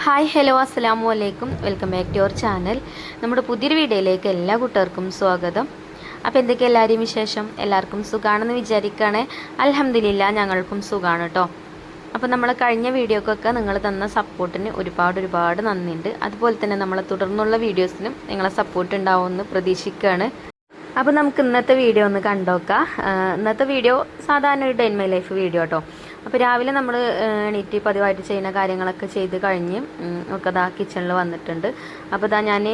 Hi hello അസ്സലാമു അലൈക്കും welcome back to your channel. നമ്മുടെ പുതിയൊരു വീഡിയോയിലേക്ക് എല്ലാ കൂട്ടുകാർക്കും സ്വാഗതം. അപ്പോൾ എന്തൊക്കെ എല്ലാവരെയും വിശേഷം? എല്ലാവർക്കും സുഖമാണെന്ന് വിചാരിക്കുകയാണ്. അൽഹംദുലില്ലാ ഞങ്ങൾക്കും സുഖമാണ് കേട്ടോ. അപ്പോൾ നമ്മൾ കഴിഞ്ഞ വീഡിയോക്കൊക്കെ നിങ്ങൾ തന്ന സപ്പോർട്ടിന് ഒരുപാട് നന്ദിയുണ്ട്. അതുപോലെ തന്നെ നമ്മളെ തുടർന്നുള്ള വീഡിയോസിനും നിങ്ങളെ സപ്പോർട്ട് ഉണ്ടാവുമെന്ന് പ്രതീക്ഷിക്കുകയാണ്. അപ്പോൾ നമുക്ക് ഇന്നത്തെ വീഡിയോ ഒന്ന് കണ്ടോക്കാം. ഇന്നത്തെ വീഡിയോ സാധാരണ ഒരു day in my life video കേട്ടോ. അപ്പോൾ രാവിലെ നമ്മൾ എണീറ്റ് പതിവായിട്ട് ചെയ്യുന്ന കാര്യങ്ങളൊക്കെ ചെയ്ത് കഴിഞ്ഞ് ഒക്കെ ഇതാ കിച്ചണിൽ വന്നിട്ടുണ്ട്. അപ്പോൾ ഇതാ ഞാൻ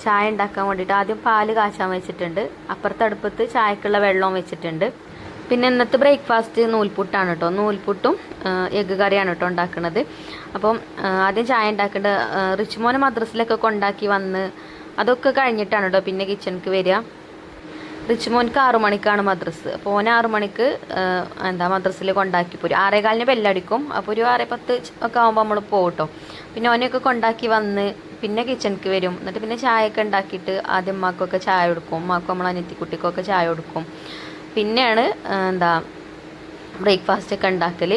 ചായ ഉണ്ടാക്കാൻ വേണ്ടിയിട്ട് ആദ്യം പാല് കാച്ചാൻ വെച്ചിട്ടുണ്ട്. അപ്പുറത്തെ അടുപ്പത്ത് ചായക്കുള്ള വെള്ളവും വെച്ചിട്ടുണ്ട്. പിന്നെ ഇന്നത്തെ ബ്രേക്ക്ഫാസ്റ്റ് നൂൽപുട്ടാണ് കേട്ടോ. നൂൽപുട്ടും എഗ്ഗ് കറിയാണ് കേട്ടോ ഉണ്ടാക്കുന്നത്. അപ്പം ആദ്യം ചായ ഉണ്ടാക്കേണ്ടത് റിച്ച്മോനെ മദ്രസിലൊക്കെ കൊണ്ടാക്കി വന്ന് അതൊക്കെ കഴിഞ്ഞിട്ടാണ് കേട്ടോ പിന്നെ കിച്ചണിക്ക് വരിക. റിച്ച്മോൻക്ക് 6 മണിക്കാണ് മദ്രസ്. അപ്പോൾ ഓന് 6 മണിക്ക് മദ്രസിൽ കൊണ്ടാക്കി പോരും. 6:15 ബെല്ലടിക്കും. അപ്പോൾ ഒരു 6:10 ഒക്കെ ആകുമ്പോൾ നമ്മൾ പോകും. പിന്നെ ഓനെയൊക്കെ കൊണ്ടാക്കി വന്ന് പിന്നെ കിച്ചണിക്ക് വരും. എന്നിട്ട് പിന്നെ ചായയൊക്കെ ഉണ്ടാക്കിയിട്ട് ആദ്യം ഉമ്മാക്കൊക്കെ ചായ കൊടുക്കും. ഉമ്മാക്കും നമ്മൾ അനിയത്തിക്കുട്ടിക്കൊക്കെ ചായ കൊടുക്കും. പിന്നെയാണ് ബ്രേക്ക്ഫാസ്റ്റ് ഒക്കെ ഉണ്ടാക്കൽ.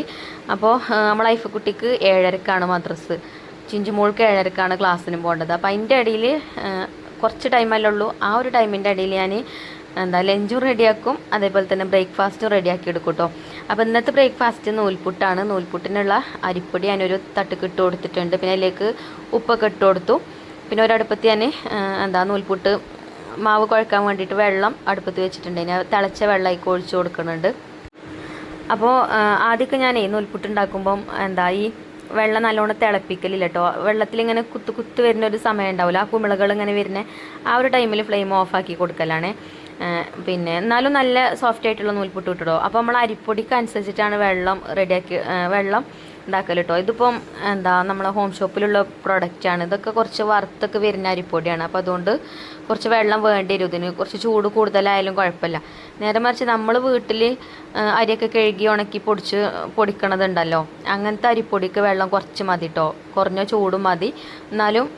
അപ്പോൾ നമ്മളെ ഐഫക്കുട്ടിക്ക് 7:30ക്കാണ് മദ്രസ്. ചിഞ്ചുമോൾക്ക് 7:30ക്കാണ് ക്ലാസ്സിന് പോകേണ്ടത്. അപ്പോൾ അതിൻ്റെ ഇടയിൽ കുറച്ച് ടൈമല്ലേ ഉള്ളൂ. ആ ഒരു ടൈമിൻ്റെ ഇടയിൽ ഞാൻ ലഞ്ചും റെഡിയാക്കും, അതേപോലെ തന്നെ ബ്രേക്ക്ഫാസ്റ്റും റെഡിയാക്കി എടുക്കും കേട്ടോ. അപ്പോൾ ഇന്നത്തെ ബ്രേക്ക്ഫാസ്റ്റ് നൂൽപുട്ടാണ്. നൂൽപുട്ടിനുള്ള അരിപ്പൊടി ഞാനൊരു തട്ടുക്ക് ഇട്ട് കൊടുത്തിട്ടുണ്ട്. പിന്നെ അതിലേക്ക് ഉപ്പൊക്കെ ഇട്ട് കൊടുത്തു. പിന്നെ ഒരടുപ്പത്ത് ഞാൻ നൂൽപുട്ട് മാവ് കുഴക്കാൻ വേണ്ടിയിട്ട് വെള്ളം അടുപ്പത്ത് വെച്ചിട്ടുണ്ട്. അതിന് തിളച്ച വെള്ളമൊക്കെ ഒഴിച്ച് കൊടുക്കുന്നുണ്ട്. അപ്പോൾ ആദ്യമൊക്കെ ഞാൻ നൂൽപുട്ട് ഉണ്ടാക്കുമ്പം ഈ വെള്ളം നല്ലോണം തിളപ്പിക്കലില്ല കേട്ടോ. വെള്ളത്തിലിങ്ങനെ കുത്ത് വരുന്ന ഒരു സമയം ഉണ്ടാവില്ല. ആ കുമിളകൾ ഇങ്ങനെ വരുന്ന ആ ഒരു ടൈമിൽ ഫ്ലെയിം ഓഫാക്കി കൊടുക്കലാണ്. പിന്നെ എന്നാലും നല്ല സോഫ്റ്റ് ആയിട്ടുള്ള നൂൽപുട്ട് കിട്ടുമോ. അപ്പോൾ നമ്മൾ അരിപ്പൊടിക്ക് അനുസരിച്ചിട്ടാണ് വെള്ളം ഉണ്ടാക്കൽ കേട്ടോ. ഇതിപ്പം നമ്മളെ ഹോം ഷോപ്പിലുള്ള പ്രൊഡക്റ്റാണ്. ഇതൊക്കെ കുറച്ച് വറുത്തൊക്കെ വരുന്ന അരിപ്പൊടിയാണ്. അപ്പോൾ അതുകൊണ്ട് കുറച്ച് വെള്ളം വേണ്ടി വരും. ഇതിന് കുറച്ച് ചൂട് കൂടുതലായാലും കുഴപ്പമില്ല. നേരെ മറിച്ച് നമ്മൾ വീട്ടിൽ അരിയൊക്കെ കഴുകി ഉണക്കി പൊടിക്കണതുണ്ടല്ലോ, അങ്ങനത്തെ അരിപ്പൊടിക്ക് വെള്ളം കുറച്ച് മതി കേട്ടോ. കുറഞ്ഞ ചൂടും മതി, എന്നാലും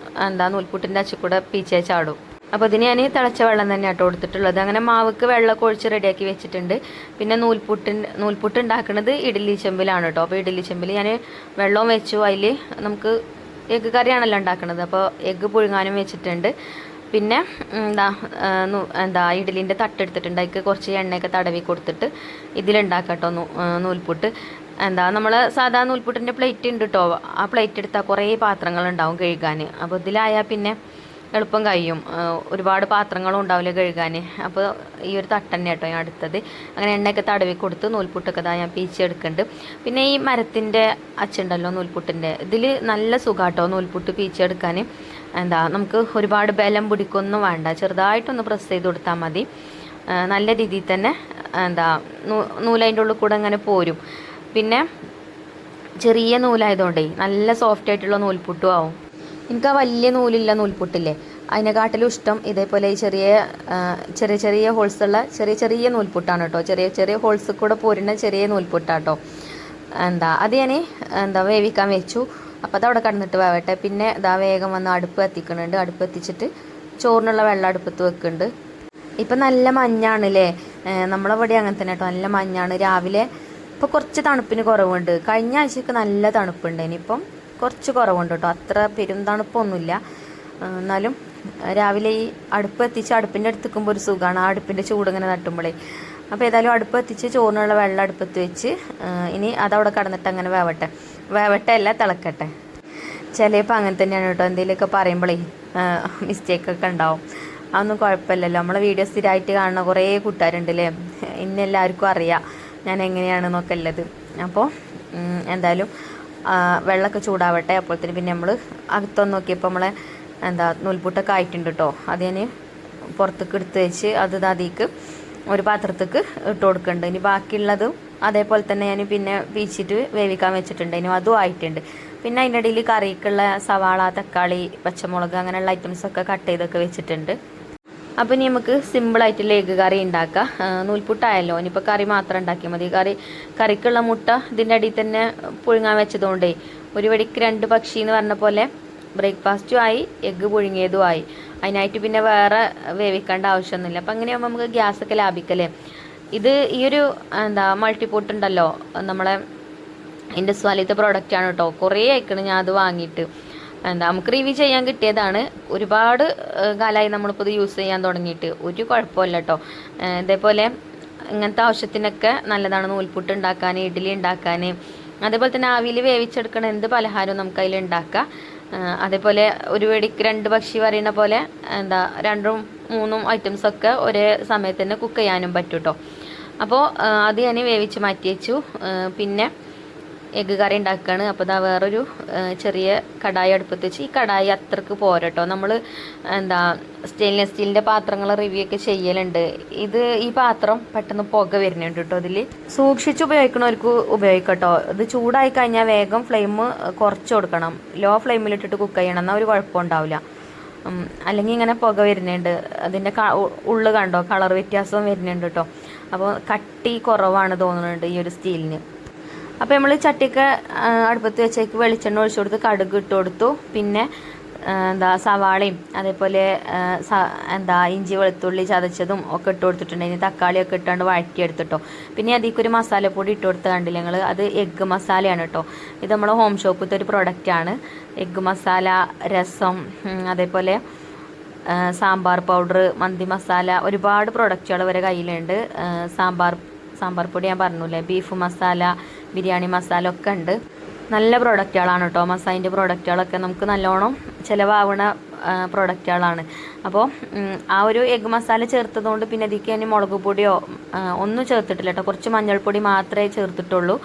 നൂൽപുട്ടിൻ്റെ അച്ചുകൂടെ പീച്ചേ ചാടും. അപ്പോൾ ഇതിന് ഞാൻ തിളച്ച വെള്ളം തന്നെ കേട്ടോ കൊടുത്തിട്ടുള്ളത്. അങ്ങനെ മാവക്ക് വെള്ളമൊക്കെ ഒഴിച്ച് റെഡിയാക്കി വെച്ചിട്ടുണ്ട്. പിന്നെ നൂൽപുട്ട് ഉണ്ടാക്കുന്നത് ഇഡ്ഡലി ചെമ്പിലാണ് കേട്ടോ. അപ്പോൾ ഇഡ്ഡലി ചെമ്പിൽ ഞാൻ വെള്ളവും വെച്ചു. അതിൽ നമുക്ക് എഗ്ഗ് കറിയാണല്ലോ ഉണ്ടാക്കുന്നത്. അപ്പോൾ എഗ്ഗ് പുഴുങ്ങാനും വെച്ചിട്ടുണ്ട്. പിന്നെ ഇഡ്ഡലിൻ്റെ തട്ടെടുത്തിട്ടുണ്ട്. അതിക്ക് കുറച്ച് എണ്ണയൊക്കെ തടവി കൊടുത്തിട്ട് ഇതിലുണ്ടാക്കാം കേട്ടോ നൂൽപുട്ട്. നമ്മൾ സാധാ നൂൽപുട്ടിൻ്റെ പ്ലേറ്റ് ഉണ്ട് കേട്ടോ. ആ പ്ലേറ്റ് എടുത്താൽ കുറേ പാത്രങ്ങളുണ്ടാവും കഴുകാൻ. അപ്പോൾ ഇതിലായാൽ പിന്നെ എളുപ്പം കഴിയും. ഒരുപാട് പാത്രങ്ങളും ഉണ്ടാവില്ല കഴുകാൻ. അപ്പോൾ ഈ ഒരു തട്ടന്നെ കേട്ടോ ഞാൻ അടുത്തത്. അങ്ങനെ എണ്ണയൊക്കെ തടവി കൊടുത്ത് നൂൽപുട്ടൊക്കെ ഞാൻ പീച്ചെടുക്കുന്നുണ്ട്. പിന്നെ ഈ മരത്തിൻ്റെ അച്ചുണ്ടല്ലോ നൂൽപുട്ടിൻ്റെ, ഇതിൽ നല്ല സുഖാട്ടോ നൂൽപുട്ട് പീച്ചെടുക്കാൻ. നമുക്ക് ഒരുപാട് ബലം പിടിക്കൊന്നും വേണ്ട. ചെറുതായിട്ടൊന്ന് പ്രസ് ചെയ്ത് കൊടുത്താൽ മതി. നല്ല രീതിയിൽ തന്നെ നൂലതിൻ്റെ ഉള്ളിൽ കൂടെ അങ്ങനെ പോരും. പിന്നെ ചെറിയ നൂലായതുകൊണ്ടേ നല്ല സോഫ്റ്റ് ആയിട്ടുള്ള നൂൽപുട്ടും ആവും. എനിക്ക് ആ വലിയ നൂലില്ല നൂൽപുട്ടില്ലേ, അതിനെക്കാട്ടിലും ഇഷ്ടം ഇതേപോലെ ഈ ചെറിയ ഹോൾസുള്ള ചെറിയ നൂൽപുട്ടാണ് കേട്ടോ. ചെറിയ ഹോൾസ് കൂടെ പോരുന്ന ചെറിയ നൂൽപുട്ടാട്ടോ. അത് ഞാൻ വേവിക്കാൻ വെച്ചു. അപ്പോൾ അതവിടെ കടന്നിട്ട് വേവട്ടെ. പിന്നെ വേഗം വന്ന് അടുപ്പ് കത്തിക്കുന്നുണ്ട്. അടുപ്പ് കത്തിച്ചിട്ട് ചോറിനുള്ള വെള്ളം അടുപ്പത്ത് വെക്കുന്നുണ്ട്. ഇപ്പം നല്ല മഞ്ഞാണല്ലേ, നമ്മളവിടെ അങ്ങനെ തന്നെ കേട്ടോ. നല്ല മഞ്ഞാണ്. രാവിലെ ഇപ്പോൾ കുറച്ച് തണുപ്പിന് കുറവുണ്ട്. കഴിഞ്ഞ ആഴ്ചയൊക്കെ നല്ല തണുപ്പുണ്ട്. ഇനിയിപ്പം കുറച്ച് കുറവുണ്ട് കേട്ടോ. അത്ര പെരും തണുപ്പൊന്നുമില്ല. എന്നാലും രാവിലെ ഈ അടുപ്പ് എത്തിച്ച് അടുപ്പിൻ്റെ അടുത്ത് നിൽക്കുമ്പോൾ ഒരു സുഖമാണ്. ആ അടുപ്പിൻ്റെ ചൂടിങ്ങനെ തട്ടുമ്പോഴേ. അപ്പോൾ ഏതായാലും അടുപ്പ് എത്തിച്ച് ചോറിനുള്ള വെള്ളം അടുപ്പത്ത് വെച്ച് ഇനി അതവിടെ കടന്നിട്ട് അങ്ങനെ വേവട്ടെ അല്ല തിളക്കട്ടെ. ചിലപ്പോൾ അങ്ങനെ തന്നെയാണ് കേട്ടോ. എന്തെങ്കിലുമൊക്കെ പറയുമ്പോഴേ മിസ്റ്റേക്കൊക്കെ ഉണ്ടാവും. അതൊന്നും കുഴപ്പമില്ലല്ലോ. നമ്മളെ വീഡിയോ സ്ഥിരമായിട്ട് കാണുന്ന കുറേ കൂട്ടുകാരുണ്ടല്ലേ. ഇന്നെല്ലാവർക്കും അറിയാം ഞാൻ എങ്ങനെയാണെന്നൊക്കെ ഉള്ളത്. അപ്പോൾ എന്തായാലും വെള്ളമൊക്കെ ചൂടാവട്ടെ. അപ്പോഴത്തേന് പിന്നെ നമ്മൾ അകത്തൊന്ന് നോക്കിയപ്പോൾ നമ്മളെ നൂൽപുട്ടൊക്കെ ആയിട്ടുണ്ട് കേട്ടോ. അത് ഞാൻ പുറത്തേക്ക് എടുത്ത് വെച്ച് അത് അതിലേക്ക് ഒരു പാത്രത്തേക്ക് ഇട്ട് കൊടുക്കുന്നുണ്ട്. ഇനി ബാക്കിയുള്ളതും അതേപോലെ തന്നെ ഞാൻ പിന്നെ പീച്ചിട്ട് വേവിക്കാൻ വെച്ചിട്ടുണ്ട്. ഇനി അതും ആയിട്ടുണ്ട്. പിന്നെ അതിൻ്റെ ഇടയിൽ കറിക്കുള്ള സവാള, തക്കാളി, പച്ചമുളക് അങ്ങനെയുള്ള ഐറ്റംസൊക്കെ കട്ട് ചെയ്തൊക്കെ വെച്ചിട്ടുണ്ട്. അപ്പോൾ ഇനി നമുക്ക് സിമ്പിളായിട്ടുള്ള എഗ്ഗ് കറി ഉണ്ടാക്കാം. നൂൽപുട്ടായല്ലോ, ഇനിയിപ്പോൾ കറി മാത്രം ഉണ്ടാക്കിയാൽ മതി. കറിക്കുള്ള മുട്ട ഇതിൻ്റെ അടിയിൽ തന്നെ പുഴുങ്ങാൻ വെച്ചതുകൊണ്ടേ ഒരു വെടിക്ക് 2 പക്ഷി എന്ന് പറഞ്ഞ പോലെ ബ്രേക്ക്ഫാസ്റ്റും ആയി, എഗ്ഗ് പുഴുങ്ങിയതും ആയി. അതിനായിട്ട് പിന്നെ വേറെ വേവിക്കേണ്ട ആവശ്യമൊന്നുമില്ല. അപ്പം അങ്ങനെയാകുമ്പോൾ നമുക്ക് ഗ്യാസൊക്കെ ലാഭിക്കല്ലേ. ഇത് ഈ ഒരു മൾട്ടിപോട്ട് ഉണ്ടല്ലോ, നമ്മളെ ഇൻഡസ് വാലിത്തെ പ്രോഡക്റ്റാണ് കേട്ടോ. കുറേ ആയിക്കണ് ഞാൻ അത് വാങ്ങിയിട്ട്. എന്താ നമുക്ക് റിവ്യൂ ചെയ്യാൻ കിട്ടിയതാണ്. ഒരുപാട് കാലമായി നമ്മളിപ്പോൾ ഇത് യൂസ് ചെയ്യാൻ തുടങ്ങിയിട്ട്, ഒരു കുഴപ്പമില്ല കേട്ടോ. ഇതേപോലെ ഇങ്ങനത്തെ ആവശ്യത്തിനൊക്കെ നല്ലതാണ്. നൂൽപുട്ട് ഉണ്ടാക്കാൻ, ഇഡ്ഡലി ഉണ്ടാക്കാൻ, അതേപോലെ തന്നെ ആവിയിൽ വേവിച്ചെടുക്കണ എന്ത് പലഹാരവും നമുക്ക് അതിൽ ഉണ്ടാക്കാം. അതേപോലെ ഒരു വെടിക്ക് 2 പക്ഷി പറയുന്ന പോലെ എന്താ 2ഉം 3ഉം ഐറ്റംസൊക്കെ ഒരേ സമയത്ത് തന്നെ കുക്ക് ചെയ്യാനും പറ്റും കേട്ടോ. അപ്പോൾ അത് ഞാൻ വേവിച്ച് മാറ്റി വെച്ചു. പിന്നെ എഗ്ഗ് കറി ഉണ്ടാക്കുകയാണ്. അപ്പോൾ ഇതാ വേറൊരു ചെറിയ കടായി അടുപ്പത്ത് വെച്ച്, ഈ കടായി അത്രക്ക് പോരട്ടോ. നമ്മൾ എന്താ സ്റ്റെയിൻലെസ് സ്റ്റീലിൻ്റെ പാത്രങ്ങൾ റിവ്യൂ ഒക്കെ ചെയ്യലുണ്ട്. ഈ പാത്രം പെട്ടെന്ന് പുക വരുന്നുണ്ട് കേട്ടോ. ഇതിൽ സൂക്ഷിച്ച് ഉപയോഗിക്കണവർക്ക് ഉപയോഗിക്കട്ടോ. ഇത് ചൂടായി കഴിഞ്ഞാൽ വേഗം ഫ്ലെയിം കുറച്ച് കൊടുക്കണം. ലോ ഫ്ലെയിമിലിട്ടിട്ട് കുക്ക് ചെയ്യണം, എന്നാൽ ഒരു കുഴപ്പമുണ്ടാവില്ല. അല്ലെങ്കിൽ ഇങ്ങനെ പുക വരുന്നുണ്ട്. അതിൻ്റെ ഉള്ളു കണ്ടോ, കളർ വ്യത്യാസവും വരുന്നുണ്ട് കേട്ടോ. അപ്പോൾ കട്ടി കുറവാണ് തോന്നുന്നുണ്ട് ഈ ഒരു സ്റ്റീലിന്. അപ്പോൾ നമ്മൾ ചട്ടിയൊക്കെ അടുപ്പത്ത് വെച്ചേക്ക് വെളിച്ചെണ്ണ ഒഴിച്ചു കൊടുത്ത് കടുക് ഇട്ട് കൊടുത്തു. പിന്നെ സവാളയും അതേപോലെ ഇഞ്ചി വെളുത്തുള്ളി ചതച്ചതും ഒക്കെ ഇട്ട് കൊടുത്തിട്ടുണ്ടെങ്കിൽ തക്കാളിയൊക്കെ ഇട്ടാണ്ട് വഴറ്റിയെടുത്തിട്ടോ. പിന്നെ അതിലേക്ക് ഒരു മസാലപ്പൊടി ഇട്ട് കൊടുത്ത് കണ്ടില്ല ഞങ്ങൾ, അത് എഗ്ഗ് മസാലയാണ് കേട്ടോ. ഇത് നമ്മൾ ഹോം ഷോപ്പിലത്തെ ഒരു പ്രൊഡക്റ്റാണ്. എഗ്ഗ് മസാല, രസം, അതേപോലെ സാമ്പാർ പൗഡർ, മന്തി മസാല, ഒരുപാട് പ്രൊഡക്റ്റുകൾ വരെ കയ്യിലുണ്ട്. സാമ്പാർ പൊടി ഞാൻ പറഞ്ഞില്ലേ, ബീഫ് മസാല, ബിരിയാണി മസാല ഒക്കെ ഉണ്ട്. നല്ല പ്രൊഡക്റ്റുകളാണ് കേട്ടോ. മസാജിൻ്റെ പ്രൊഡക്റ്റുകളൊക്കെ നമുക്ക് നല്ലോണം ചിലവാവുന്ന പ്രൊഡക്റ്റുകളാണ്. അപ്പോൾ ആ ഒരു എഗ്ഗ് മസാല ചേർത്തതുകൊണ്ട് പിന്നെ ഇതിലേക്ക് ഞാൻ മുളക് പൊടിയോ ഒന്നും ചേർത്തിട്ടില്ല കേട്ടോ. കുറച്ച് മഞ്ഞൾപ്പൊടി മാത്രമേ ചേർത്തിട്ടുള്ളൂ.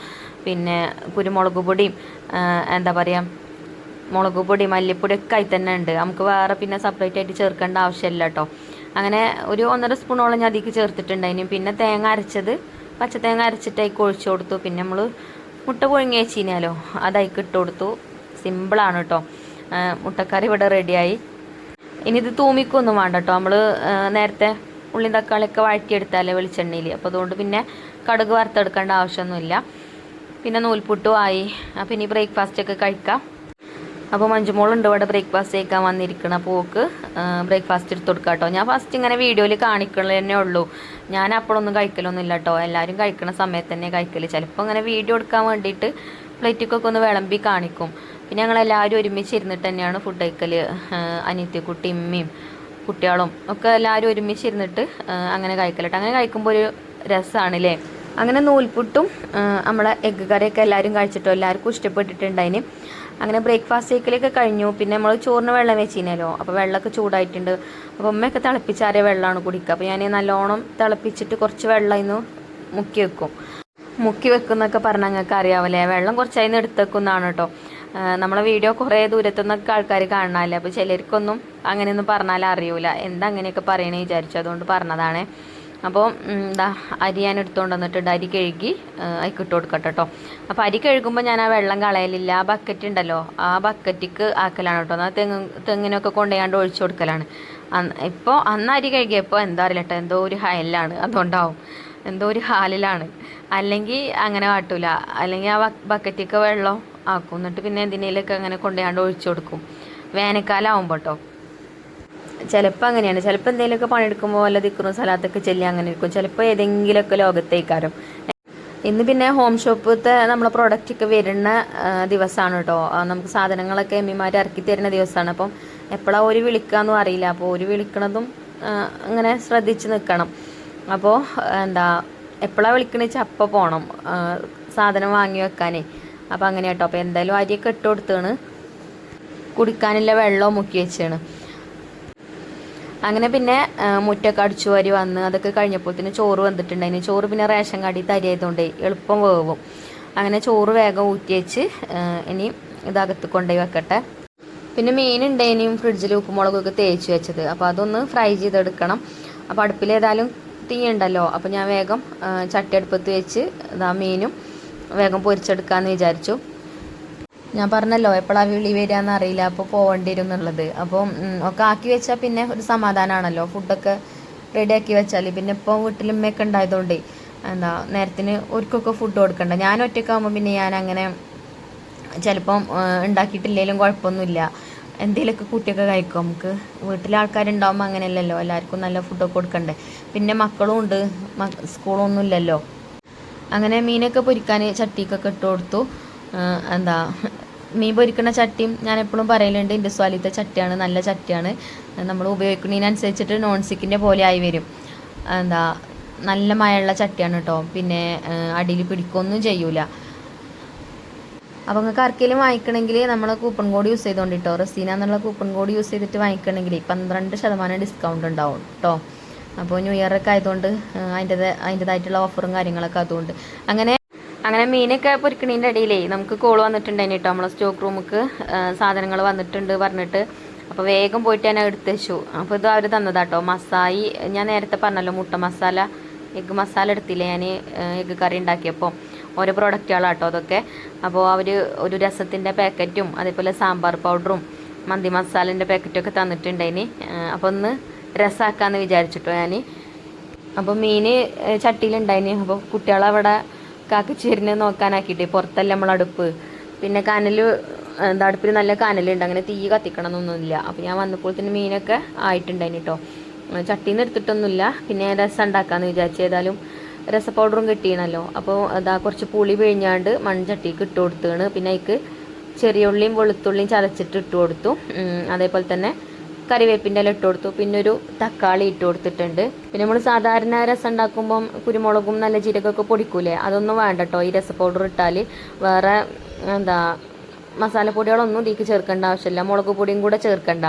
പിന്നെ കുരുമുളക് പൊടിയും മുളക് പൊടി, മല്ലിപ്പൊടി ഒക്കെ ആയി തന്നെ ഉണ്ട്. നമുക്ക് വേറെ പിന്നെ സെപ്പറേറ്റ് ആയിട്ട് ചേർക്കേണ്ട ആവശ്യമില്ല കേട്ടോ. അങ്ങനെ ഒരു 1.5 സ്പൂണോളം ഞാൻ അതിലേക്ക് ചേർത്തിട്ടുണ്ടായിരുന്നു. പിന്നെ തേങ്ങ അരച്ചത്, പച്ച തേങ്ങ അരച്ചിട്ട് അതിലേക്ക് ഒഴിച്ചു കൊടുത്തു. പിന്നെ നമ്മൾ മുട്ട പുഴുങ്ങി വെച്ചിനാലോ, അതതിലേക്ക് ഇട്ട് കൊടുത്തു. സിമ്പിളാണ് കേട്ടോ. മുട്ടക്കറി ഇവിടെ റെഡിയായി. ഇനി ഇത് തൂമിക്കൊന്നും വേണ്ട കേട്ടോ. നമ്മൾ നേരത്തെ ഉള്ളിയും തക്കാളിയൊക്കെ വഴറ്റിയെടുത്താലേ വെളിച്ചെണ്ണയിൽ. അപ്പോൾ അതുകൊണ്ട് പിന്നെ കടുക് വറുത്തെടുക്കേണ്ട ആവശ്യമൊന്നുമില്ല. പിന്നെ നൂൽപുട്ടും ആയി. അപ്പോൾ ഇനി ബ്രേക്ക്ഫാസ്റ്റൊക്കെ കഴിക്കാം. അപ്പോൾ മഞ്ജുമോളുണ്ട് ഇവിടെ ബ്രേക്ക്ഫാസ്റ്റ് കഴിക്കാൻ വന്നിരിക്കണം. അപ്പോൾ ഓക്ക് ബ്രേക്ക്ഫാസ്റ്റ് എടുത്ത് കൊടുക്കാം കേട്ടോ. ഞാൻ ഫസ്റ്റ് ഇങ്ങനെ വീഡിയോയിൽ കാണിക്കണത് തന്നെ ഉള്ളൂ. ഞാൻ അപ്പോഴൊന്നും കഴിക്കലൊന്നും ഇല്ല കേട്ടോ. എല്ലാവരും കഴിക്കുന്ന സമയത്ത് തന്നെ കഴിക്കൽ. ചിലപ്പോൾ ഇങ്ങനെ വീഡിയോ എടുക്കാൻ വേണ്ടിയിട്ട് പ്ലേറ്റിക്കൊക്കെ ഒന്ന് വിളമ്പി കാണിക്കും. പിന്നെ ഞങ്ങളെല്ലാവരും ഒരുമിച്ച് ഇരുന്നിട്ട് തന്നെയാണ് ഫുഡ് കഴിക്കൽ. അനിയത്തിക്കുട്ടി, ഇമ്മയും കുട്ടികളും ഒക്കെ എല്ലാവരും ഒരുമിച്ച് ഇരുന്നിട്ട് അങ്ങനെ കഴിക്കലട്ടോ. അങ്ങനെ കഴിക്കുമ്പോൾ ഒരു രസമാണല്ലേ. അങ്ങനെ നൂൽപുട്ടും നമ്മളെ എഗ്ഗ് കറിയൊക്കെ എല്ലാവരും കഴിച്ചിട്ടോ. എല്ലാവർക്കും ഇഷ്ടപ്പെട്ടിട്ടുണ്ടായിന്. അങ്ങനെ ബ്രേക്ക്ഫാസ്റ്റ് കഴിക്കലൊക്കെ കഴിഞ്ഞു. പിന്നെ നമ്മൾ ചോറിന് വെള്ളം വെച്ചിനല്ലോ. അപ്പോൾ വെള്ളമൊക്കെ ചൂടായിട്ടുണ്ട്. അപ്പോൾ ഉമ്മയൊക്കെ തിളപ്പിച്ചാറിയ വെള്ളമാണ് കുടിക്കുക. അപ്പോൾ ഞാൻ നല്ലോണം തിളപ്പിച്ചിട്ട് കുറച്ച് വെള്ളം ഇന്ന് മുക്കി വെക്കും. മുക്കി വെക്കുന്നൊക്കെ പറഞ്ഞാൽ നിങ്ങൾക്ക് അറിയാമല്ലേ. വെള്ളം കുറച്ചതിന് എടുത്ത് വെക്കുന്നതാണ് കേട്ടോ. നമ്മളെ വീഡിയോ കുറേ ദൂരത്തുനിന്നൊക്കെ ആൾക്കാർ കാണാനല്ലേ. അപ്പോൾ ചിലർക്കൊന്നും അങ്ങനെയൊന്നും പറഞ്ഞാൽ അറിയൂല. എന്താ അങ്ങനെയൊക്കെ പറയണേ വിചാരിച്ചു, അതുകൊണ്ട് പറഞ്ഞതാണ്. അപ്പോൾ അരി ഞാൻ എടുത്തുകൊണ്ട് വന്നിട്ടുണ്ട്. അരി കഴുകി അതിക്ക് ഇട്ട് കൊടുക്കട്ടെ കേട്ടോ. അപ്പോൾ അരി കഴുകുമ്പോൾ ഞാൻ ആ വെള്ളം കളയലില്ല. ആ ബക്കറ്റ് ഉണ്ടല്ലോ, ആ ബക്കറ്റിക്ക് ആക്കലാണ് കേട്ടോ. എന്നാൽ തെങ്ങിനൊക്കെ കൊണ്ടുപോയാണ്ട് ഒഴിച്ചു കൊടുക്കലാണ്. ഇപ്പോൾ അന്ന് അരി കഴുകിയപ്പോൾ എന്താ അറിയില്ല കേട്ടോ, എന്തോ ഒരു ഹയലാണ്, അതുകൊണ്ടാവും, എന്തോ ഒരു ഹാലിലാണ്. അല്ലെങ്കിൽ അങ്ങനെ കാട്ടൂല. അല്ലെങ്കിൽ ആ ബക്കറ്റിക്ക് വെള്ളം ആക്കും. എന്നിട്ട് പിന്നെ എന്തിനേലൊക്കെ അങ്ങനെ കൊണ്ടുപോയാണ്ട് ഒഴിച്ചു കൊടുക്കും. വേനൽക്കാലം ആകുമ്പോൾ കേട്ടോ. ചിലപ്പോൾ അങ്ങനെയാണ്. ചിലപ്പോൾ എന്തെങ്കിലുമൊക്കെ പണിയെടുക്കുമ്പോൾ വല്ല ദിക്റും സലാത്തൊക്കെ ചെല്ലി അങ്ങനെ ഇരിക്കും. ചിലപ്പോൾ ഏതെങ്കിലുമൊക്കെ ലോകത്തേക്കാരും. ഇന്ന് പിന്നെ ഹോം ഷോപ്പത്തെ നമ്മളെ പ്രോഡക്റ്റൊക്കെ വരുന്ന ദിവസമാണ് കേട്ടോ. നമുക്ക് സാധനങ്ങളൊക്കെ എമ്മിമാർ ഇറക്കി തരുന്ന ദിവസമാണ്. അപ്പം എപ്പോഴാണ് ഒരു വിളിക്കാമെന്നും അറിയില്ല. അപ്പോൾ ഒരു വിളിക്കണതും അങ്ങനെ ശ്രദ്ധിച്ച് നിൽക്കണം. അപ്പോൾ എപ്പോഴാണ് വിളിക്കണമെന്ന് വെച്ചാൽ അപ്പോൾ പോകണം സാധനം വാങ്ങി വെക്കാനേ. അപ്പോൾ അങ്ങനെ കേട്ടോ. അപ്പോൾ എന്തായാലും അരിയൊക്കെ ഇട്ട് കൊടുത്താണ്. കുടിക്കാനുള്ള വെള്ളവും മുക്കി വെച്ചാണ്. അങ്ങനെ പിന്നെ മുറ്റൊക്കെ അടിച്ചു വാരി വന്ന് അതൊക്കെ കഴിഞ്ഞപ്പോഴത്തേന് ചോറ് വന്നിട്ടുണ്ടായിന്. ചോറ് പിന്നെ റേഷൻ കടയിൽ അരി ആയതുകൊണ്ട് എളുപ്പം വേവും. അങ്ങനെ ചോറ് വേഗം ഊറ്റി വെച്ച് ഇനി ഇതകത്ത് കൊണ്ടുപോയി വെക്കട്ടെ. പിന്നെ മീനുണ്ടേനും ഫ്രിഡ്ജിൽ ഉപ്പുമുളകൊക്കെ തേച്ച് വെച്ചത്. അപ്പോൾ അതൊന്ന് ഫ്രൈ ചെയ്തെടുക്കണം. അപ്പോൾ അടുപ്പിൽ ഏതായാലും തീ ഉണ്ടല്ലോ. അപ്പോൾ ഞാൻ വേഗം ചട്ടി അടുപ്പത്ത് വെച്ച് മീനും വേഗം പൊരിച്ചെടുക്കാമെന്ന് വിചാരിച്ചു. ഞാൻ പറഞ്ഞല്ലോ എപ്പോഴാണ് വിളി വരികയെന്ന് അറിയില്ല, അപ്പോൾ പോകേണ്ടി വരും എന്നുള്ളത്. അപ്പം ഒക്കെ ആക്കി വെച്ചാൽ പിന്നെ ഒരു സമാധാനമാണല്ലോ. ഫുഡൊക്കെ റെഡിയാക്കി വെച്ചാൽ. പിന്നെ ഇപ്പോൾ വീട്ടിലുമ്മയൊക്കെ ഉണ്ടായതുകൊണ്ടേ നേരത്തിന് ഒരിക്കൊക്കെ ഫുഡ് കൊടുക്കണ്ട. ഞാൻ ഒറ്റയ്ക്കാകുമ്പോൾ പിന്നെ ഞാൻ അങ്ങനെ ചിലപ്പം ഉണ്ടാക്കിയിട്ടില്ലെങ്കിലും കുഴപ്പമൊന്നുമില്ല. എന്തെങ്കിലുമൊക്കെ കുട്ടിയൊക്കെ കഴിക്കും. നമുക്ക് വീട്ടിലെ ആൾക്കാരുണ്ടാകുമ്പോൾ അങ്ങനെയല്ലല്ലോ, എല്ലാവർക്കും നല്ല ഫുഡൊക്കെ കൊടുക്കണ്ടേ. പിന്നെ മക്കളും ഉണ്ട്, സ്കൂളൊന്നും ഇല്ലല്ലോ. അങ്ങനെ മീനൊക്കെ പൊരിക്കാൻ ചട്ടിക്കൊക്കെ ഇട്ട് കൊടുത്തു. മീൻ പൊരിക്കുന്ന ചട്ടിയും ഞാൻ എപ്പോഴും പറയലുണ്ട്, ഇൻഡസ്വാലിത്തെ ചട്ടിയാണ്, നല്ല ചട്ടിയാണ്. നമ്മൾ ഉപയോഗിക്കുന്നതിനനുസരിച്ചിട്ട് നോൺ സ്റ്റിക്കിൻ്റെ പോലെ ആയി വരും. എന്താ നല്ല മഴയുള്ള ചട്ടിയാണ് കേട്ടോ. പിന്നെ അടിയിൽ പിടിക്കൊന്നും ചെയ്യൂല. അപ്പോൾ നിങ്ങൾക്ക് ആർക്കെങ്കിലും വാങ്ങിക്കണമെങ്കിൽ നമ്മൾ കൂപ്പൺ കോഡ് യൂസ് ചെയ്തുകൊണ്ട് കേട്ടോ, റസീന എന്നുള്ള കൂപ്പൺ കോഡ് യൂസ് ചെയ്തിട്ട് വാങ്ങിക്കണമെങ്കിൽ 12% ഡിസ്കൗണ്ട് ഉണ്ടാവും കേട്ടോ. അപ്പോൾ ന്യൂ ഇയർ ഒക്കെ ആയതുകൊണ്ട് അതിൻ്റെതായിട്ടുള്ള ഓഫറും കാര്യങ്ങളൊക്കെ അതുകൊണ്ട് അങ്ങനെ മീനൊക്കെ പൊരിക്കണീൻ്റെ ഇടയിലേ നമുക്ക് കോൾ വന്നിട്ടുണ്ടായിന് കേട്ടോ. നമ്മളെ സ്റ്റോക്ക് റൂമിക്ക് സാധനങ്ങൾ വന്നിട്ടുണ്ട് പറഞ്ഞിട്ട്. അപ്പോൾ വേഗം പോയിട്ട് ഞാൻ എടുത്ത് വെച്ചു. അപ്പോൾ ഇത് അവർ തന്നതാട്ടോ മസായി. ഞാൻ നേരത്തെ പറഞ്ഞല്ലോ മുട്ട മസാല, എഗ്ഗ് മസാല എടുത്തില്ലേ ഞാൻ എഗ്ഗ് കറി ഉണ്ടാക്കിയപ്പോൾ. ഓരോ പ്രോഡക്റ്റുകളാട്ടോ അതൊക്കെ. അപ്പോൾ അവർ ഒരു രസത്തിൻ്റെ പാക്കറ്റും അതേപോലെ സാമ്പാർ പൗഡറും മന്തി മസാലേൻ്റെ പാക്കറ്റൊക്കെ തന്നിട്ടുണ്ടായിന്. അപ്പോൾ ഒന്ന് രസമാക്കാമെന്ന് വിചാരിച്ചിട്ടോ ഞാൻ. അപ്പോൾ മീൻ ചട്ടിയിലുണ്ടായിന്. അപ്പോൾ കുട്ടികളവിടെ കാക്കിച്ചേരിനെ നോക്കാനാക്കിയിട്ട് പുറത്തല്ല നമ്മളടുപ്പ്. പിന്നെ അടുപ്പിൽ നല്ല കനലുണ്ട്, അങ്ങനെ തീ കത്തിക്കണം എന്നൊന്നുമില്ല. അപ്പോൾ ഞാൻ വന്നപ്പോൾ തന്നെ മീനൊക്കെ ആയിട്ടുണ്ടായിന് കേട്ടോ. ചട്ടിയിൽ നിന്ന് എടുത്തിട്ടൊന്നുമില്ല. പിന്നെ രസം ഉണ്ടാക്കാമെന്ന് വിചാരിച്ചു. ഏതായാലും രസ പൗഡറും കിട്ടിയണല്ലോ. അപ്പോൾ കുറച്ച് പുളി പിഴിഞ്ഞാണ്ട് മൺചട്ടിക്ക് ഇട്ട് കൊടുത്താണ്. പിന്നെ അതിക്ക് ചെറിയ ഉള്ളിയും വെളുത്തുള്ളിയും ചതച്ചിട്ട് ഇട്ട് കൊടുത്തു. അതേപോലെ തന്നെ കറിവേപ്പിൻ്റെ ഇല ഇട്ട് കൊടുത്തു. പിന്നെ ഒരു തക്കാളി ഇട്ട് കൊടുത്തിട്ടുണ്ട്. പിന്നെ നമ്മൾ സാധാരണ രസം ഉണ്ടാക്കുമ്പം കുരുമുളകും നല്ല ജീരകമൊക്കെ പൊടിക്കൂലേ, അതൊന്നും വേണ്ട കേട്ടോ. ഈ രസ പൗഡർ ഇട്ടാൽ വേറെ മസാലപ്പൊടികളൊന്നും ഇതിലേക്ക് ചേർക്കേണ്ട ആവശ്യമില്ല. മുളക് പൊടിയും കൂടെ ചേർക്കണ്ട,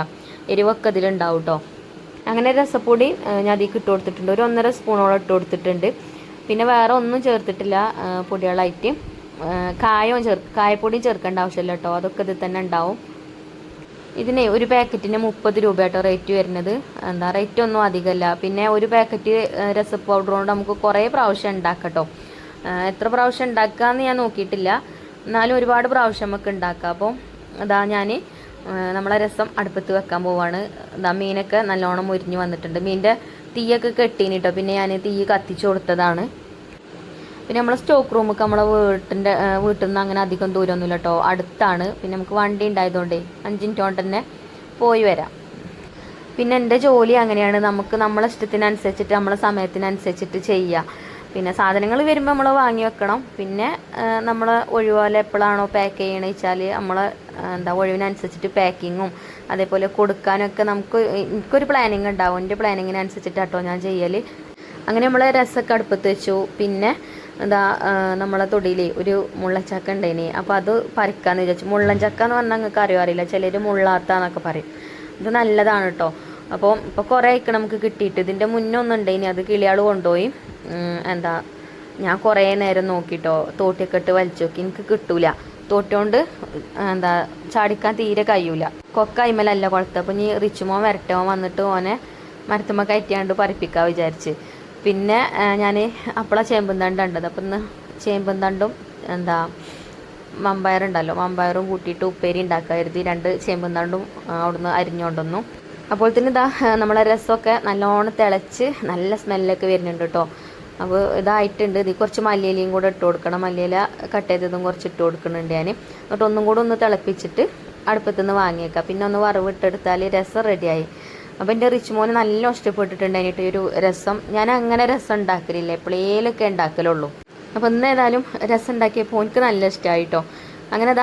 എരിവൊക്കെ ഇതിലുണ്ടാവും കേട്ടോ. അങ്ങനെ രസപ്പൊടി ഞാൻ അതിലേക്ക് ഇട്ട് കൊടുത്തിട്ടുണ്ട്. ഒരു 1.5 സ്പൂണോളം ഇട്ട് കൊടുത്തിട്ടുണ്ട്. പിന്നെ വേറെ ഒന്നും ചേർത്തിട്ടില്ല പൊടികളായിട്ട്. കായപ്പൊടിയും ചേർക്കേണ്ട ആവശ്യമില്ല കേട്ടോ, അതൊക്കെ ഇതിൽ തന്നെ ഉണ്ടാവും. ഇതിന് ഒരു പാക്കറ്റിന് 30 രൂപ കേട്ടോ റേറ്റ് വരുന്നത്. റേറ്റ് ഒന്നും അധികമല്ല. പിന്നെ ഒരു പാക്കറ്റ് രസ പൗഡർ കൊണ്ട് നമുക്ക് കുറേ പ്രാവശ്യം ഉണ്ടാക്കാം കേട്ടോ. എത്ര പ്രാവശ്യം ഉണ്ടാക്കാമെന്ന് ഞാൻ നോക്കിയിട്ടില്ല, എന്നാലും ഒരുപാട് പ്രാവശ്യം നമുക്ക് ഉണ്ടാക്കാം. അപ്പോൾ ഞാൻ നമ്മളെ രസം അടുപ്പത്ത് വെക്കാൻ പോവാണ്. മീനൊക്കെ നല്ലോണം മുരിഞ്ഞ് വന്നിട്ടുണ്ട്. മീനിൻ്റെ തീയൊക്കെ കെട്ടീന് കേട്ടോ. പിന്നെ ഞാൻ തീ കത്തിച്ചു കൊടുത്തതാണ്. പിന്നെ നമ്മളെ സ്റ്റോക്ക് റൂമൊക്കെ നമ്മളെ വീട്ടിൽ നിന്ന് അങ്ങനെ അധികം ദൂരമൊന്നുമില്ല കേട്ടോ, അടുത്താണ്. പിന്നെ നമുക്ക് വണ്ടി ഉണ്ടായതുകൊണ്ടേ 5 മിനിറ്റ് കൊണ്ട് തന്നെ പോയി വരാം. പിന്നെ എൻ്റെ ജോലി അങ്ങനെയാണ്, നമുക്ക് നമ്മളെ ഇഷ്ടത്തിനനുസരിച്ചിട്ട് നമ്മളെ സമയത്തിനനുസരിച്ചിട്ട് ചെയ്യുക. പിന്നെ സാധനങ്ങൾ വരുമ്പോൾ നമ്മൾ വാങ്ങി വെക്കണം. പിന്നെ നമ്മൾ ഒഴിവുപോലെ എപ്പോഴാണോ പാക്ക് ചെയ്യണമെന്ന് വെച്ചാൽ നമ്മൾ ഒഴിവിനനുസരിച്ചിട്ട് പാക്കിങ്ങും അതേപോലെ കൊടുക്കാനൊക്കെ എനിക്കൊരു പ്ലാനിങ് ഉണ്ടാവും. എൻ്റെ പ്ലാനിങ്ങിനനുസരിച്ചിട്ട് കേട്ടോ ഞാൻ ചെയ്യൽ. അങ്ങനെ നമ്മൾ രസമൊക്കെ അടുപ്പത്ത് വെച്ചു. പിന്നെ നമ്മളെ തൊടിയിൽ ഒരു മുള്ളച്ചക്ക ഉണ്ടായിന്. അപ്പോൾ അത് പറിക്കാമെന്ന് വിചാരിച്ചു. മുള്ളൻചക്ക എന്ന് പറഞ്ഞാൽ നിങ്ങൾക്ക് അറിയില്ല, ചിലർ മുള്ളാത്താന്നൊക്കെ പറയും. ഇത് നല്ലതാണ് കേട്ടോ. അപ്പോൾ ഇപ്പോൾ കുറേ ആയിക്കണം നമുക്ക് കിട്ടിയിട്ട്. ഇതിൻ്റെ മുന്നേ ഒന്നും ഉണ്ടായിനി, അത് കിളിയാൾ കൊണ്ടുപോയി. ഞാൻ കുറേ നേരം നോക്കിട്ടോ, തോട്ടിയൊക്കെ ഇട്ട് വലിച്ചു നോക്കി, എനിക്ക് കിട്ടൂല. തോട്ടിയോണ്ട് ചാടിക്കാൻ തീരെ കഴിയൂല. കൊക്കൈമലല്ല കുളത്ത്. അപ്പോൾ ഇനി റിച്ചുമോൻ വരട്ടെ, വന്നിട്ട് ഓനെ മരത്തുമ്മ കയറ്റിയാണ്ട് പറിപ്പിക്കാൻ വിചാരിച്ച്. പിന്നെ ഞാൻ അപ്പോഴാണ് ചേമ്പും തണ്ട് ഉണ്ടത്. അപ്പം ഇന്ന് ചേമ്പും തണ്ടും മമ്പയറുണ്ടല്ലോ, മമ്പയറും കൂട്ടിയിട്ട് ഉപ്പേരി ഉണ്ടാക്കാൻ കരുതി. 2 ചേമ്പും തണ്ടും അവിടുന്ന് അരിഞ്ഞുകൊണ്ടൊന്നു. അപ്പോൾ തന്നെ നമ്മളെ രസമൊക്കെ നല്ലോണം തിളച്ച് നല്ല സ്മെല്ലൊക്കെ വരുന്നുണ്ട് കേട്ടോ. അപ്പോൾ ഇതായിട്ടുണ്ട്. ഇത് കുറച്ച് മല്ലിയിലയും കൂടെ ഇട്ട് കൊടുക്കണം. മല്ലിയില കട്ട് ചെയ്തതും കുറച്ച് ഇട്ട് കൊടുക്കുന്നുണ്ട് ഞാൻ. എന്നിട്ട് ഒന്നും കൂടെ ഒന്ന് തിളപ്പിച്ചിട്ട് അടുപ്പത്തുനിന്ന് വാങ്ങിയേക്കാം. പിന്നെ ഒന്ന് വറവിട്ടെടുത്താൽ രസം റെഡിയായി. അപ്പോൾ എൻ്റെ റിച്ചുമോന് നല്ല ഇഷ്ടപ്പെട്ടിട്ടുണ്ടായിട്ട് ഈ ഒരു രസം. ഞാൻ അങ്ങനെ രസം ഉണ്ടാക്കലില്ല, എപ്പോഴേലൊക്കെ ഉണ്ടാക്കലുള്ളൂ. അപ്പോൾ ഇന്ന് ഏതായാലും രസം ഉണ്ടാക്കിയപ്പോൾ എനിക്ക് നല്ല ഇഷ്ടമായി കേട്ടോ. അങ്ങനെ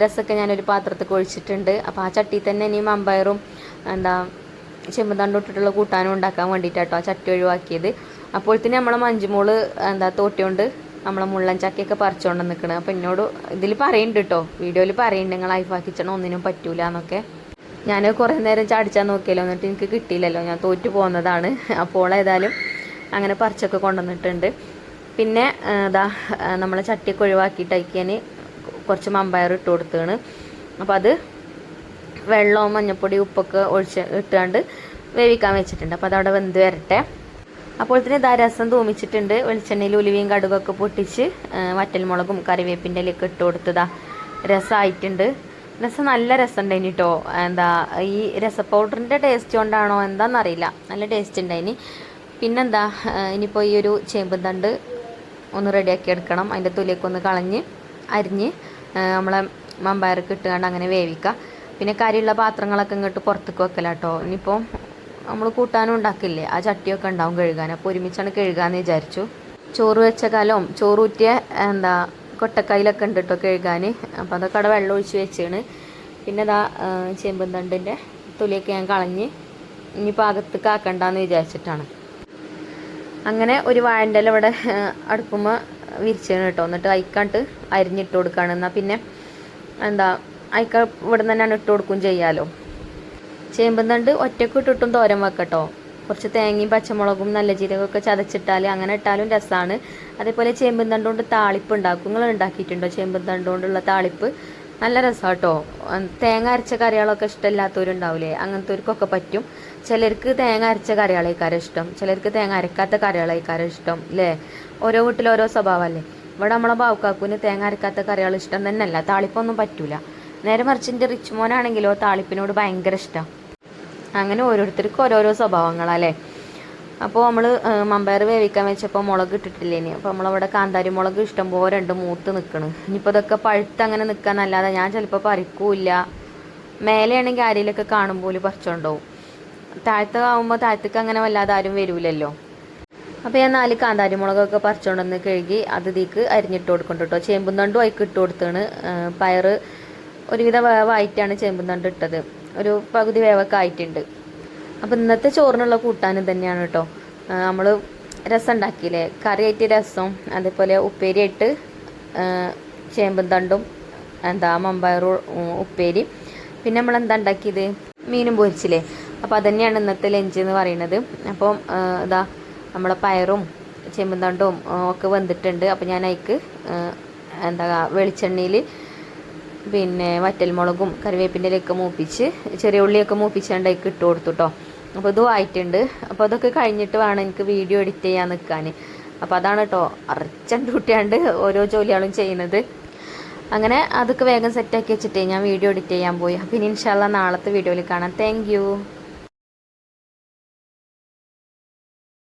രസമൊക്കെ ഞാനൊരു പാത്രത്തിൽ ഒഴിച്ചിട്ടുണ്ട്. അപ്പോൾ ആ ചട്ടിയിൽ തന്നെ ഇനി മമ്പയറും ചെമ്പുതണ്ട് ഇട്ടിട്ടുള്ള കൂട്ടാനും ഉണ്ടാക്കാൻ വേണ്ടിയിട്ടാട്ടോ ആ ചട്ടി ഒഴിവാക്കിയത്. അപ്പോഴത്തേന് നമ്മളെ മഞ്ജുമോള് തോട്ടിയോണ്ട് നമ്മളെ മുള്ളൻ ചക്കയൊക്കെ പറിച്ചുകൊണ്ട് നിൽക്കണം. അപ്പോൾ എന്നോട് ഇതിൽ പറയുന്നുണ്ട് കേട്ടോ, വീഡിയോയിൽ പറയുന്നുണ്ട്, നിങ്ങൾ ലൈഫാക്കിച്ചണം ഒന്നിനും പറ്റൂല എന്നൊക്കെ. ഞാൻ കുറേ നേരം ചാടിച്ചാൽ നോക്കിയല്ലോ, എന്നിട്ട് എനിക്ക് കിട്ടിയില്ലല്ലോ, ഞാൻ തോറ്റു പോകുന്നതാണ്. അപ്പോൾ ഏതായാലും അങ്ങനെ പറിച്ചൊക്കെ കൊണ്ടുവന്നിട്ടുണ്ട്. പിന്നെ നമ്മളെ ചട്ടിയൊക്കെ ഒഴിവാക്കിയിട്ട് അയക്കാൻ കുറച്ച് മമ്പയർ ഇട്ട് കൊടുത്താണ്. അപ്പോൾ അത് വെള്ളവും മഞ്ഞൾപ്പൊടി ഉപ്പൊക്കെ ഇട്ടാണ്ട് വേവിക്കാൻ വെച്ചിട്ടുണ്ട്. അപ്പോൾ അതവിടെ വെന്ത് വരട്ടെ. അപ്പോൾ തന്നെ രസം തൂമിച്ചിട്ടുണ്ട്. വെളിച്ചെണ്ണയിൽ ഉലുവയും കടുകൊക്കെ പൊട്ടിച്ച് വറ്റൽമുളകും കറിവേപ്പിൻ്റെ ഇലയൊക്കെ ഇട്ട് കൊടുത്തതാ രസമായിട്ടുണ്ട്. രസം നല്ല രസം ഉണ്ടായിന് കേട്ടോ. ഈ രസ പൗഡറിൻ്റെ ടേസ്റ്റ് കൊണ്ടാണോ എന്താണെന്നറിയില്ല, നല്ല ടേസ്റ്റ് ഉണ്ടായിന്. പിന്നെന്താ ഇനിയിപ്പോൾ ഈ ഒരു ചേമ്പും തണ്ട് ഒന്ന് റെഡിയാക്കി എടുക്കണം. അതിൻ്റെ തൊലിയൊക്കെ ഒന്ന് കളഞ്ഞ് അരിഞ്ഞ് നമ്മളെ മമ്പയർക്ക് ഇട്ടുകൊണ്ട് അങ്ങനെ വേവിക്കുക. പിന്നെ കരിയുള്ള പാത്രങ്ങളൊക്കെ ഇങ്ങോട്ട് പുറത്തേക്ക് വെക്കല കേട്ടോ. ഇനിയിപ്പോൾ നമ്മൾ കൂട്ടാനും ഉണ്ടാക്കില്ലേ, ആ ചട്ടിയൊക്കെ ഉണ്ടാവും കഴുകാൻ. അപ്പോൾ ഒരുമിച്ചാണ് കഴുകാമെന്ന് വിചാരിച്ചു. ചോറ് വെച്ച കാലവും ചോറൂറ്റിയ കൊട്ടക്കൈയിലൊക്കെ ഉണ്ട് കേട്ടോ കഴുകാൻ. അപ്പോൾ അതൊക്കെ അവിടെ വെള്ളം ഒഴിച്ച് വെച്ചാണ്. പിന്നെ ഇതാ ചേമ്പും തണ്ടിൻ്റെ തൊലിയൊക്കെ ഞാൻ കളഞ്ഞ് ഇനിയിപ്പോൾ അകത്ത് കാക്കണ്ടെന്ന് വിചാരിച്ചിട്ടാണ്. അങ്ങനെ ഒരു വാഴൻ്റെ ഇല ഇവിടെ അടുപ്പുമ്പോൾ വിരിച്ചാണ് കേട്ടോ. എന്നിട്ട് അയക്കാണ്ട് അരിഞ്ഞിട്ട് കൊടുക്കുകയാണ്. എന്നാൽ പിന്നെ അയക്ക ഇവിടെ നിന്ന് തന്നെയാണ് ഇട്ട് കൊടുക്കും ചെയ്യാമല്ലോ. ചേമ്പും തണ്ട് ഒറ്റക്ക് ഇട്ടിട്ടും തോരൻ വെക്കട്ടോ. കുറച്ച് തേങ്ങയും പച്ചമുളകും നല്ല ജീരകമൊക്കെ ചതച്ചിട്ടാൽ അങ്ങനെ ഇട്ടാലും രസമാണ്. അതേപോലെ ചേമ്പും തണ്ട് കൊണ്ട് താളിപ്പ് ഉണ്ടാക്കും. നിങ്ങൾ ഉണ്ടാക്കിയിട്ടുണ്ടോ ചേമ്പും തണ്ട് കൊണ്ടുള്ള താളിപ്പ്? നല്ല രസമാണ് കേട്ടോ. തേങ്ങ അരച്ച കറികളൊക്കെ ഇഷ്ടമില്ലാത്തവരുണ്ടാവില്ലേ, അങ്ങനത്തെവർക്കൊക്കെ പറ്റും. ചിലർക്ക് തേങ്ങ അരച്ച കറികളേക്കാരും ഇഷ്ടം, ചിലർക്ക് തേങ്ങ അരക്കാത്ത കറികളേക്കാരും ഇഷ്ടം അല്ലേ. ഓരോ വീട്ടിൽ ഓരോ സ്വഭാവമല്ലേ. ഇവിടെ നമ്മളെ ബാവുക്കാക്കൂന് തേങ്ങ അരക്കാത്ത കറികൾ ഇഷ്ടം തന്നെയല്ല, താളിപ്പൊന്നും പറ്റൂല. നേരെ മറിച്ച് എൻ്റെ റിച്ച് മോനാണെങ്കിലോ താളിപ്പിനോട് ഭയങ്കര ഇഷ്ടം. അങ്ങനെ ഓരോരുത്തർക്കും ഓരോരോ സ്വഭാവങ്ങളല്ലേ. അപ്പോൾ നമ്മൾ മമ്പയർ വേവിക്കാൻ വെച്ചപ്പോൾ മുളക് ഇട്ടിട്ടില്ലേനി. അപ്പോൾ നമ്മളവിടെ കാന്താരി മുളക് ഇഷ്ടംപോലെ രണ്ട് മൂത്ത് നിൽക്കണ്. ഇനിയിപ്പോൾ ഇതൊക്കെ പഴുത്ത് അങ്ങനെ നിൽക്കാന്നല്ലാതെ ഞാൻ ചിലപ്പോൾ പറിക്കൂല്ല. മേലെയാണെങ്കിൽ ആരെയിലൊക്കെ കാണുമ്പോൾ പറിച്ചുകൊണ്ടുപോകും. താഴത്ത് ആകുമ്പോൾ താഴത്തേക്ക് അങ്ങനെ വല്ലാതെ ആരും വരൂലല്ലോ. അപ്പോൾ ഞാൻ 4 കാന്താരി മുളകൊക്കെ പറിച്ചുകൊണ്ടുവന്ന് കഴുകി അത് ഇതിക്ക് അരിഞ്ഞിട്ട് കൊടുക്കുന്നുണ്ട് കേട്ടോ. ചേമ്പും തണ്ടും അതിക്ക് ഇട്ട് കൊടുത്താണ്. പയർ ഒരുവിധ വേവായിട്ടാണ് ചേമ്പും തണ്ട് ഇട്ടത്. ഒരു പകുതി വേവൊക്കെ ആയിട്ടുണ്ട്. അപ്പോൾ ഇന്നത്തെ ചോറിനുള്ള കൂട്ടാനും തന്നെയാണ് കേട്ടോ. നമ്മൾ രസം ഉണ്ടാക്കിയില്ലേ, കറിയായിട്ട് രസം, അതേപോലെ ഉപ്പേരിയായിട്ട് ചേമ്പും തണ്ടും മമ്പയറും ഉപ്പേരി. പിന്നെ നമ്മൾ ഉണ്ടാക്കിയത് മീനും പൊരിച്ചില്ലേ. അപ്പോൾ അതന്നെയാണ് ഇന്നത്തെ ലഞ്ച് എന്ന് പറയുന്നത്. അപ്പം നമ്മളെ പയറും ചേമ്പും തണ്ടും ഒക്കെ വെന്തിട്ടുണ്ട്. അപ്പോൾ ഞാൻ അതിക്ക് വെളിച്ചെണ്ണയിൽ പിന്നെ വറ്റൽമുളകും കറിവേപ്പിൻ്റെ ഇലയൊക്കെ മൂപ്പിച്ച് ചെറിയ ഉള്ളിയൊക്കെ മൂപ്പിച്ചുകൊണ്ട് അതിക്ക് ഇട്ട് കൊടുത്തു കേട്ടോ. അപ്പോൾ ഇതും ആയിട്ടുണ്ട്. അപ്പോൾ അതൊക്കെ കഴിഞ്ഞിട്ട് വേണം എനിക്ക് വീഡിയോ എഡിറ്റ് ചെയ്യാൻ നിൽക്കാൻ. അപ്പോൾ അതാണ് കേട്ടോ അർജൻറ്റ് കൂട്ടിയാണ്ട് ഓരോ ജോലികളും ചെയ്യുന്നത്. അങ്ങനെ അതൊക്കെ വേഗം സെറ്റാക്കി വെച്ചിട്ടേ ഞാൻ വീഡിയോ എഡിറ്റ് ചെയ്യാൻ പോയി. അപ്പോൾ ഇനി ഇൻഷാ അല്ലാഹ് നാളത്തെ വീഡിയോയിൽ കാണാം. Thank you.